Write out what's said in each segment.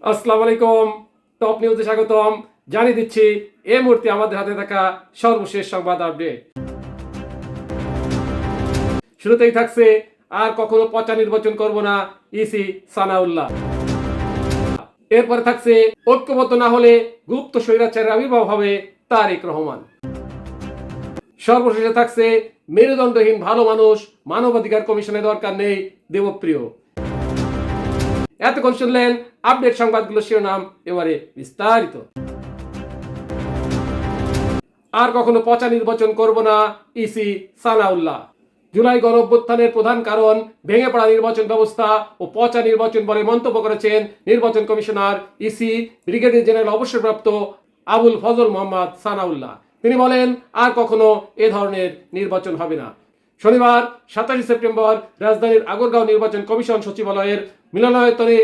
আসসালামু আলাইকুম। টপ নিউজে স্বাগতম। জানিয়ে দিচ্ছি এই মুহূর্তে আমাদের হাতে থাকা সর্বশেষ সংবাদ আপডেট। শুরুতেই থাকছে আর কখনো পচা নির্বাচন করব না, ইসি সানাউল্লাহ। এরপরে থাকছে ঐক্যবদ্ধ না হলে গুপ্ত স্বৈরাচারের আবির্ভাব হবে তারেক রহমান। সর্বশেষে থাকছে মেরুদণ্ডহীন ভালো মানুষ, মানবাধিকার কমিশনের দরকার নেই, দেবপ্রিয়। এতক্ষণ শুনলেন আপডেট সংবাদগুলো শিরোনাম, এবারে বিস্তারিত। আর কখনো পচা নির্বাচন করব না, ইসি সানাউল্লাহ। জুলাই গণঅভ্যুত্থানের প্রধান কারণ ভেঙে পড়া নির্বাচন ব্যবস্থা ও পচা নির্বাচন বলে মন্তব্য করেছেন নির্বাচন কমিশনার ইসি ব্রিগেডিয়ার জেনারেল অবসরপ্রাপ্ত আবুল ফজল মোহাম্মদ সানাউল্লাহ। তিনি বলেন, আর কখনো এ ধরনের নির্বাচন হবে না। শনিবার 27 সেপ্টেম্বর রাজধানীর আগরগাঁও নির্বাচন কমিশন সচিবালয়ের মিলনায়তনে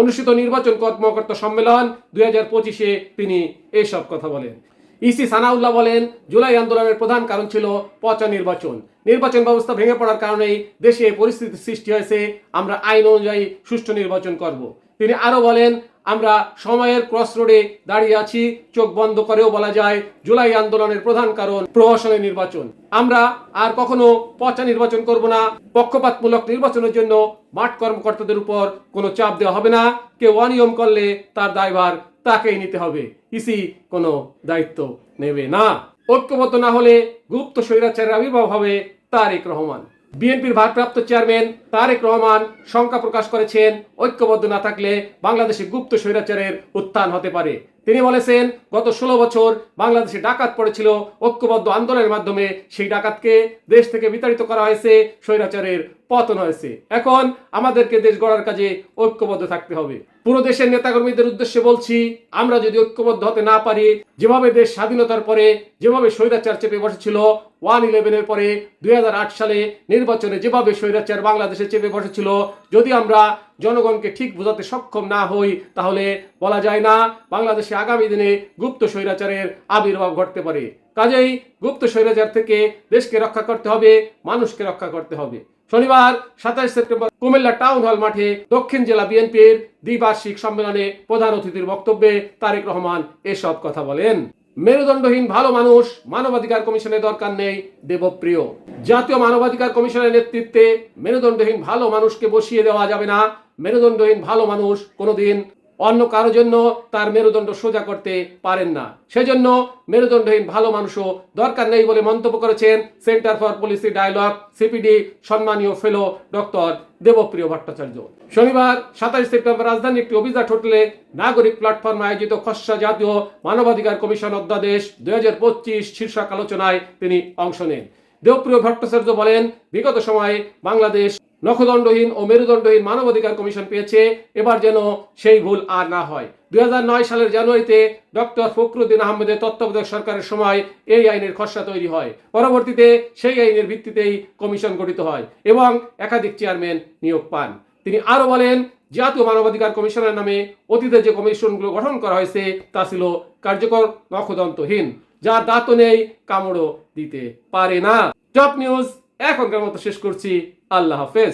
অনুষ্ঠিত নির্বাচন কর্মকর্তা সম্মেলন 2025-এ তিনি এসব কথা বলেন। ইসি সানাউল্লাহ বলেন, জুলাই আন্দোলনের প্রধান কারণ ছিল পচা নির্বাচন। নির্বাচন ব্যবস্থা ভেঙে পড়ার কারণেই দেশে পরিস্থিতি সৃষ্টি হয়েছে। আমরা আইন অনুযায়ী সুষ্ঠু নির্বাচন করব। তিনি আরো বলেন, আমরা সময়ের ক্রসরোডে দাঁড়িয়ে আছি। চোখ বন্ধ করেও বলা যায় জুলাই আন্দোলনের প্রধান কারণ প্রহসনের নির্বাচন। আমরা আর কখনো পচা নির্বাচন করব না। পক্ষপাতমূলক নির্বাচনের জন্য মাঠ কর্মকর্তাদের উপর কোনো চাপ দেওয়া হবে না। কেউ অনিয়ম করলে তার দায়ভার তাকেই নিতে হবে। ইসি কোনো দায়িত্ব নেবে না। ঐক্যবদ্ধ না হলে গুপ্ত স্বৈরাচারের আবির্ভাব হবে তারেক রহমান। বিএনপির ভারপ্রাপ্ত চেয়ারম্যান তারেক রহমান শঙ্কা প্রকাশ করেছেন, ঐক্যবদ্ধ না থাকলে বাংলাদেশে গুপ্ত স্বৈরাচারের উত্থান হতে পারে। তিনি বলেছেন, গত 16 বছর বাংলাদেশে ডাকাত পড়েছিল। ঐক্যবদ্ধ আন্দোলনের মাধ্যমে সেই ডাকাতকে দেশ থেকে বিতাড়িত করা হয়েছে, স্বৈরাচারের পতন হয়েছে। এখন আমাদেরকে দেশ গড়ার কাজে ঐক্যবদ্ধ থাকতে হবে। পুরো দেশের নেতাকর্মীদের উদ্দেশ্যে বলছি, আমরা যদি ঐক্যবদ্ধ হতে না পারি, যেভাবে দেশ স্বাধীনতার পরে যেভাবে স্বৈরাচার চেপে বসেছিল, 1/11-এর পরে 2008 সালে নির্বাচনে যেভাবে স্বৈরাচার বাংলাদেশে চেপে বসেছিল, যদি আমরা জনগণকে ঠিক বোঝাতে সক্ষম না হই, তাহলে বলা যায় না বাংলাদেশে আগামী দিনে গুপ্ত স্বৈরাচারের আবির্ভাব ঘটতে পারে। কাজেই গুপ্ত স্বৈরাচার থেকে দেশকে রক্ষা করতে হবে, মানুষকে রক্ষা করতে হবে। শনিবার 27 সেপ্টেম্বর কুমিল্লা টাউন হল মাঠে দক্ষিণ জেলা বিএনপির দ্বিবার্ষিক সম্মেলনে প্রধান অতিথির বক্তব্যে তারেক রহমান এসব কথা বলেন। মেরুদণ্ডহীন ভালো মানুষ, মানবাধিকার কমিশনের দরকার নেই, দেবপ্রিয়। জাতীয় মানবাধিকার কমিশনের নেতৃত্বে মেরুদণ্ডহীন ভালো মানুষকে বসিয়ে দেওয়া যাবে না। মেরুদণ্ডহীন ভালো মানুষ কোনোদিন অন্য কারো জন্য তার মেরুদণ্ড সোজা করতে পারেন না। সেজন্য মেরুদণ্ডহীন ভালো মানুষও দরকার নেই বলে মন্তব্য করেছেন Centre for Policy Dialogue CPD সম্মানীয় ফেলো ডক্টর দেবপ্রিয় ভট্টাচার্য। শনিবার 27 সেপ্টেম্বর রাজধানীর একটি অভিজাত হোটেলে নাগরিক প্ল্যাটফর্ম আয়োজিত খসড়া জাতীয় মানবাধিকার কমিশন অধ্যাদেশ 2025 শীর্ষক আলোচনায় তিনি অংশ নেন। দেবপ্রিয় ভট্টাচার্য বলেন, বিগত সময়ে বাংলাদেশ নখদণ্ডহীন ও মেরুদণ্ডহীন মানবাধিকার কমিশন পেয়েছে। এবার যেন সেই ভুল আর না হয়। 2009 সালের জানুয়ারিতে ডক্টর ফখরুদ্দিন আহমেদের তত্ত্বাবধায়ক সরকারের সময় এই আইনের খসড়া তৈরি হয়। পরবর্তীতে সেই আইনের ভিত্তিতেই কমিশন গঠিত হয় এবং একাধিক চেয়ারম্যান নিয়োগ পান। তিনি আরো বলেন, জাতীয় মানবাধিকার কমিশনের নামে অতীতে যে কমিশনগুলো গঠন করা হয়েছে তা ছিল কার্যকর নখদন্তহীন, যার দাঁতও নেই, কামড়ও দিতে পারে না। টপ নিউজ এখনকার মতো শেষ করছি। আল্লাহ হাফেজ।